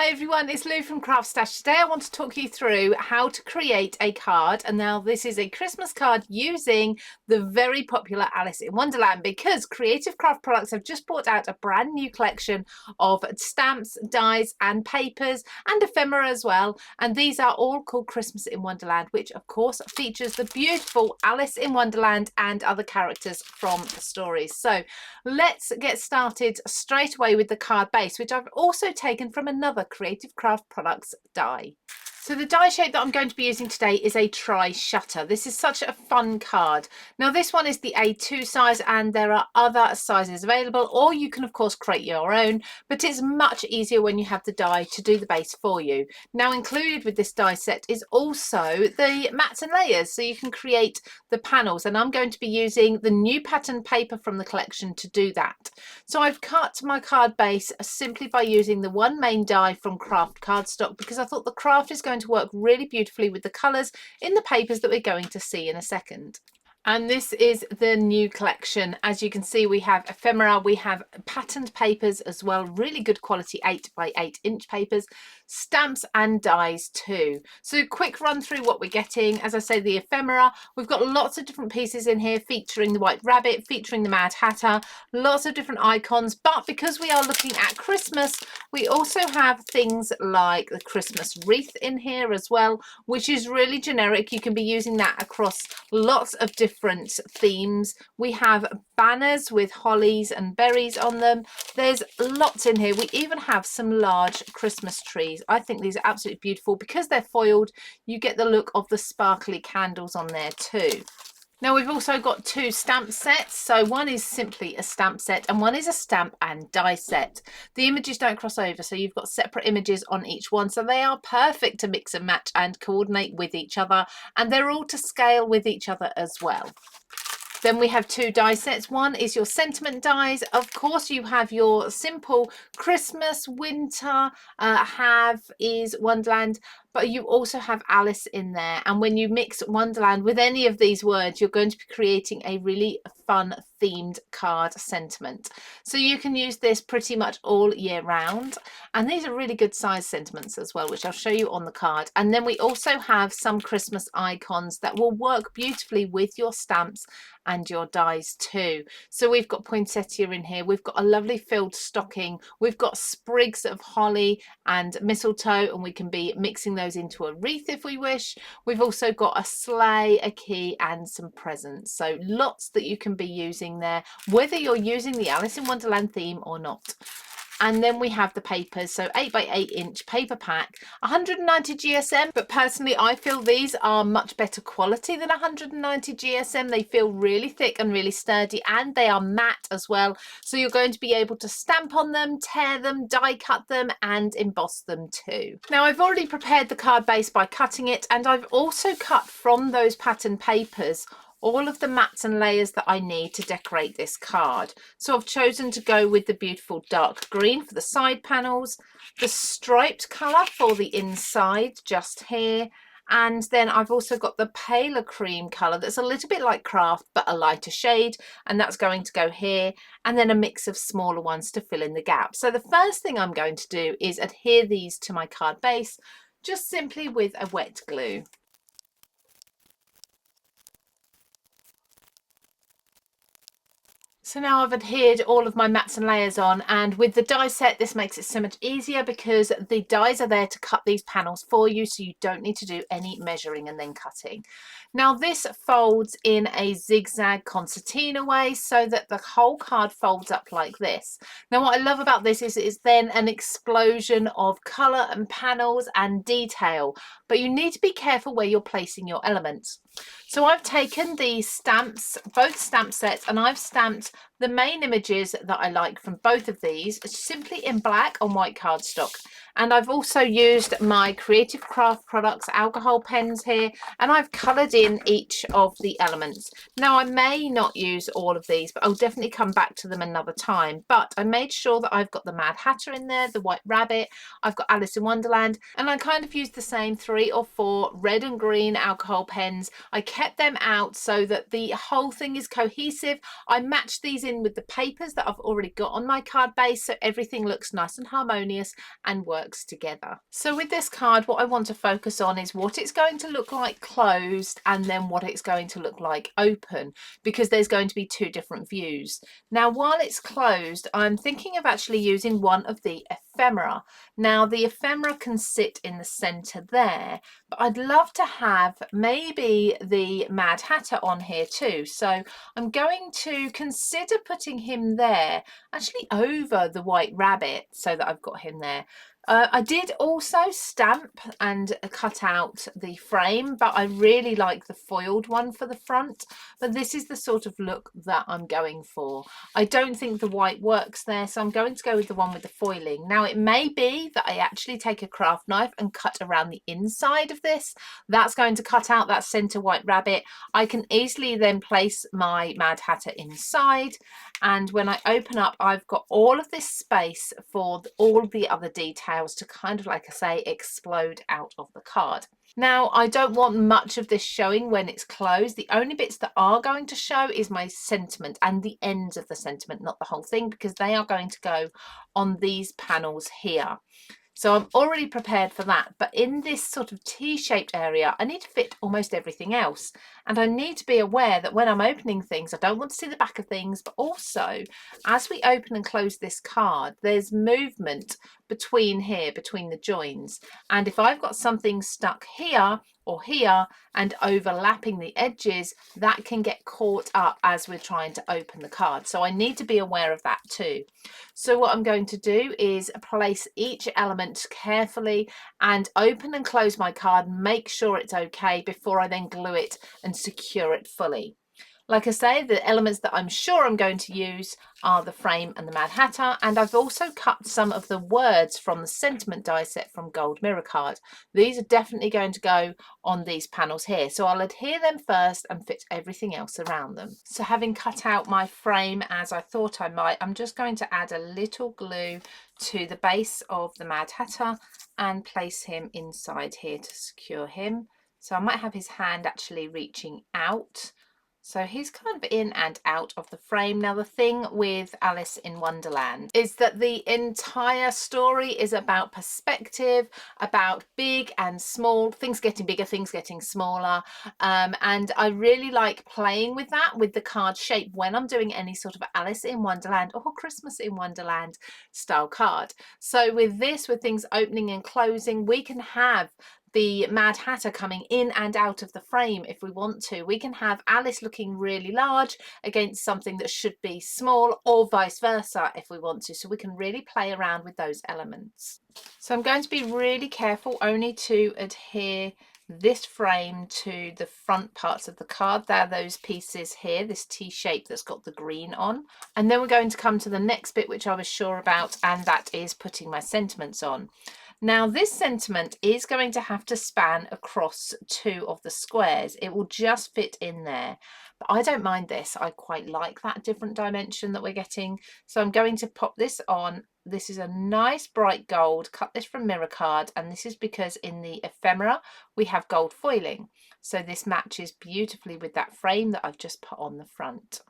Hi everyone, it's Lou from CraftStash. Today I want to talk you through how to create a card, and now this is a Christmas card using the very popular Alice in Wonderland, because Creative Craft Products have just brought out a brand new collection of stamps, dies and papers and ephemera as well, and these are all called Christmas in Wonderland, which of course features the beautiful Alice in Wonderland and other characters from the stories. So let's get started straight away with the card base, which I've also taken from another Creative Craft Products die. So the die shape that I'm going to be using today is a tri-shutter. This is such a fun card. Now this one is the A2 size and there are other sizes available, or you can of course create your own, but it's much easier when you have the die to do the base for you. Now included with this die set is also the mats and layers, so you can create the panels, and I'm going to be using the new pattern paper from the collection to do that. So I've cut my card base simply by using the one main die from Craft cardstock, because I thought the craft is going to work really beautifully with the colours in the papers that we're going to see in a second. And this is the new collection. As you can see, we have ephemera, we have patterned papers as well, really good quality 8 by 8 inch papers, stamps and dies too. So quick run through what we're getting. As I say, the ephemera, we've got lots of different pieces in here featuring the White Rabbit, featuring the Mad Hatter, lots of different icons, but because we are looking at Christmas, we also have things like the Christmas wreath in here as well, which is really generic. You can be using that across lots of different themes. We have banners with hollies and berries on them. There's lots in here. We even have some large Christmas trees. I think these are absolutely beautiful. Because they're foiled, you get the look of the sparkly candles on there too. Now we've also got two stamp sets. So one is simply a stamp set and one is a stamp and die set. The images don't cross over, so you've got separate images on each one. So they are perfect to mix and match and coordinate with each other, and they're all to scale with each other as well. Then we have two die sets. One is your sentiment dies. Of course, you have your simple Christmas, winter, have is Wonderland, but you also have Alice in there. And when you mix Wonderland with any of these words, you're going to be creating a really fun themed card sentiment. So you can use this pretty much all year round. And these are really good size sentiments as well, which I'll show you on the card. And then we also have some Christmas icons that will work beautifully with your stamps and your dies too. So we've got poinsettia in here, we've got a lovely filled stocking, we've got sprigs of holly and mistletoe, and we can be mixing those into a wreath if we wish. We've also got a sleigh, a key and some presents. So lots that you can be using there, whether you're using the Alice in Wonderland theme or not. And then we have the papers, so 8 by 8 inch paper pack, 190 GSM, but personally I feel these are much better quality than 190 GSM. They feel really thick and really sturdy, and they are matte as well, so you're going to be able to stamp on them, tear them, die cut them and emboss them too. Now I've already prepared the card base by cutting it, and I've also cut from those pattern papers all of the mats and layers that I need to decorate this card. So I've chosen to go with the beautiful dark green for the side panels, the striped colour for the inside just here, and then I've also got the paler cream colour that's a little bit like craft but a lighter shade, and that's going to go here, and then a mix of smaller ones to fill in the gap. So the first thing I'm going to do is adhere these to my card base just simply with a wet glue. So now I've adhered all of my mats and layers on, and with the die set this makes it so much easier because the dies are there to cut these panels for you, so you don't need to do any measuring and then cutting. Now this folds in a zigzag concertina way so that the whole card folds up like this. Now what I love about this is it's then an explosion of colour and panels and detail, but you need to be careful where you're placing your elements. So I've taken the stamps, both stamp sets, and I've stamped the main images that I like from both of these simply in black on white cardstock. And I've also used my Creative Craft Products alcohol pens here, and I've coloured in each of the elements. Now I may not use all of these, but I'll definitely come back to them another time. But I made sure that I've got the Mad Hatter in there, the White Rabbit, I've got Alice in Wonderland, and I kind of used the same 3 or 4 red and green alcohol pens. I kept them out so that the whole thing is cohesive. I matched these in with the papers that I've already got on my card base, so everything looks nice and harmonious and works works together. So with this card, what I want to focus on is what it's going to look like closed and then what it's going to look like open, because there's going to be two different views. Now, while it's closed, I'm thinking of actually using one of the ephemera. Now, the ephemera can sit in the center there, but I'd love to have maybe the Mad Hatter on here too. So I'm going to consider putting him there, actually over the White Rabbit, so that I've got him there. I did also stamp and cut out the frame, but I really like the foiled one for the front. But this is the sort of look that I'm going for. I don't think the white works there, so I'm going to go with the one with the foiling. Now, it may be that I actually take a craft knife and cut around the inside of this. That's going to cut out that center White Rabbit. I can easily then place my Mad Hatter inside, and when I open up, I've got all of this space for all the other details to kind of, like I say, explode out of the card. Now, I don't want much of this showing when it's closed. The only bits that are going to show is my sentiment and the ends of the sentiment, not the whole thing, because they are going to go on these panels here. So I'm already prepared for that. But in this sort of T-shaped area, I need to fit almost everything else. And I need to be aware that when I'm opening things, I don't want to see the back of things, but also as we open and close this card, there's movement between here, between the joins. And if I've got something stuck here or here and overlapping the edges, that can get caught up as we're trying to open the card. So I need to be aware of that too. So what I'm going to do is place each element carefully and open and close my card, make sure it's okay before I then glue it and secure it fully. Like I say, the elements that I'm sure I'm going to use are the frame and the Mad Hatter, and I've also cut some of the words from the sentiment die set from Gold Mirror Card. These are definitely going to go on these panels here, so I'll adhere them first and fit everything else around them. So having cut out my frame as I thought I might, I'm just going to add a little glue to the base of the Mad Hatter and place him inside here to secure him. So I might have his hand actually reaching out. So he's kind of in and out of the frame. Now, the thing with Alice in Wonderland is that the entire story is about perspective, about big and small, things getting bigger, things getting smaller. And I really like playing with that, with the card shape when I'm doing any sort of Alice in Wonderland or Christmas in Wonderland style card. So with this, with things opening and closing, we can have the Mad Hatter coming in and out of the frame if we want to. We can have Alice looking really large against something that should be small, or vice versa if we want to. So we can really play around with those elements. So I'm going to be really careful only to adhere this frame to the front parts of the card. There are those pieces here, this T shape that's got the green on. And then we're going to come to the next bit, which I was sure about, and that is putting my sentiments on. Now, this sentiment is going to have to span across two of the squares. It will just fit in there, but I don't mind this. I quite like that different dimension that we're getting. So I'm going to pop this on. This is a nice bright gold, cut this from Mirror Card, and this is because in the ephemera we have gold foiling. So this matches beautifully with that frame that I've just put on the front.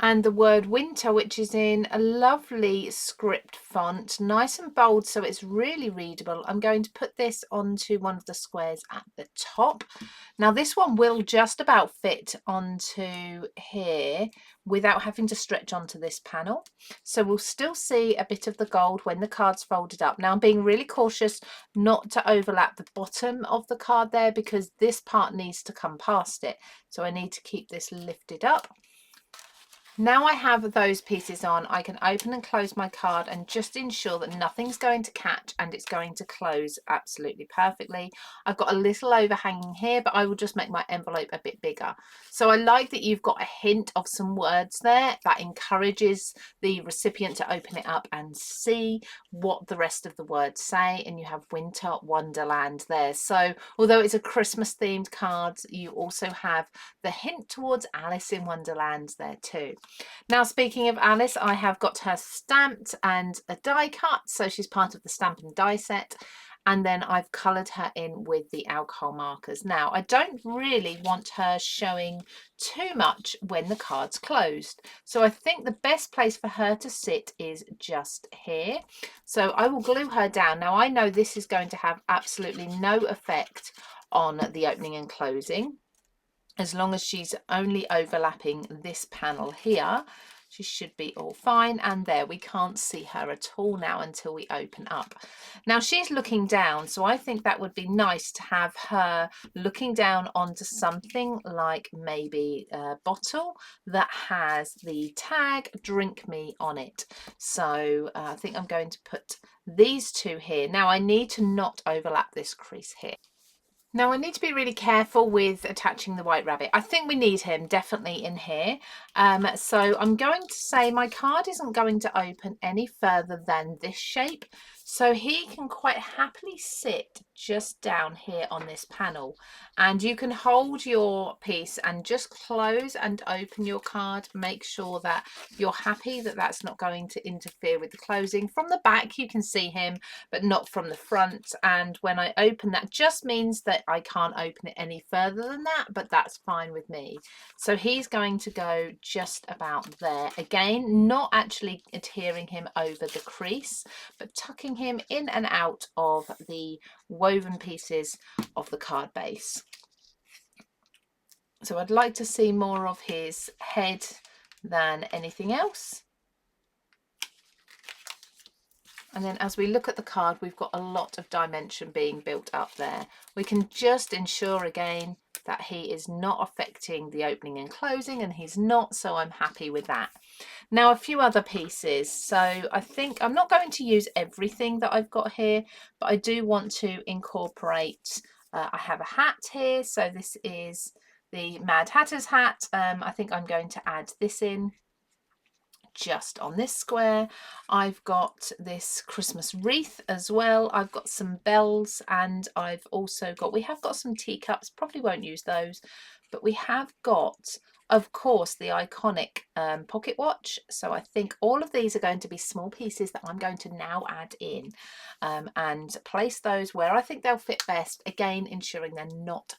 And the word winter, which is in a lovely script font, nice and bold, so it's really readable. I'm going to put this onto one of the squares at the top. Now, this one will just about fit onto here without having to stretch onto this panel. So we'll still see a bit of the gold when the card's folded up. Now, I'm being really cautious not to overlap the bottom of the card there, because this part needs to come past it. So I need to keep this lifted up. Now I have those pieces on, I can open and close my card and just ensure that nothing's going to catch and it's going to close absolutely perfectly. I've got a little overhanging here, but I will just make my envelope a bit bigger. So I like that you've got a hint of some words there that encourages the recipient to open it up and see what the rest of the words say. And you have Winter Wonderland there. So although it's a Christmas themed card, you also have the hint towards Alice in Wonderland there too. Now, speaking of Alice, I have got her stamped and a die cut, so she's part of the stamp and die set. and then I've coloured her in with the alcohol markers. Now, I don't really want her showing too much when the card's closed, so I think the best place for her to sit is just here. So I will glue her down. Now, I know this is going to have absolutely no effect on the opening and closing. As long as she's only overlapping this panel here, she should be all fine. And there, we can't see her at all now until we open up. Now she's looking down, so I think that would be nice to have her looking down onto something like maybe a bottle that has the tag "Drink Me" on it. So I think I'm going to put these two here. Now I need to not overlap this crease here. Now I need to be really careful with attaching the white rabbit. I think we need him definitely in here. So I'm going to say my card isn't going to open any further than this shape. So he can quite happily sit just down here on this panel. And you can hold your piece and just close and open your card. Make sure that you're happy that that's not going to interfere with the closing. From the back you can see him, but not from the front. And when I open, that just means that I can't open it any further than that, but that's fine with me. So he's going to go just about there. Again, not actually adhering him over the crease, but tucking him in and out of the woven pieces of the card base. So I'd like to see more of his head than anything else. And then as we look at the card, we've got a lot of dimension being built up there. We can just ensure again that he is not affecting the opening and closing, and he's not, so I'm happy with that. Now a few other pieces. So I think I'm not going to use everything that I've got here, but I do want to incorporate, I have a hat here. So this is the Mad Hatter's hat. I think I'm going to add this in just on this square. I've got this Christmas wreath as well. I've got some bells, and I've also got, we have got some teacups, probably won't use those, but we have got, of course, the iconic pocket watch. So I think all of these are going to be small pieces that I'm going to now add in and place those where I think they'll fit best, again ensuring they're not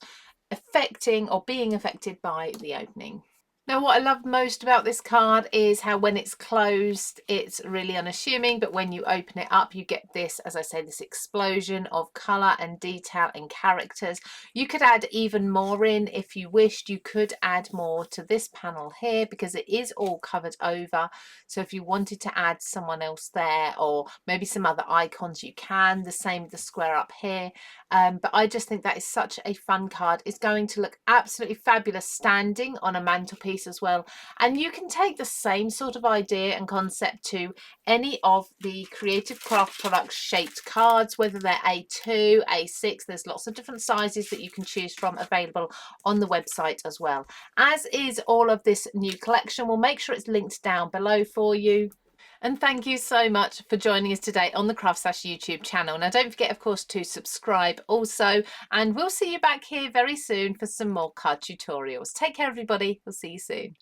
affecting or being affected by the opening. Now what I love most about this card is how when it's closed it's really unassuming, but when you open it up you get this, as I say, this explosion of colour and detail and characters. You could add even more in if you wished. You could add more to this panel here because it is all covered over, so if you wanted to add someone else there or maybe some other icons you can. The same with the square up here. But I just think that is such a fun card. It's going to look absolutely fabulous standing on a mantelpiece as well. And you can take the same sort of idea and concept to any of the Creative Craft Products shaped cards, whether they're A2, A6. There's lots of different sizes that you can choose from available on the website as well, as is all of this new collection. We'll make sure it's linked down below for you. And thank you so much for joining us today on the CraftStash YouTube channel. Now don't forget, of course, to subscribe also, and we'll see you back here very soon for some more card tutorials. Take care, everybody. We'll see you soon.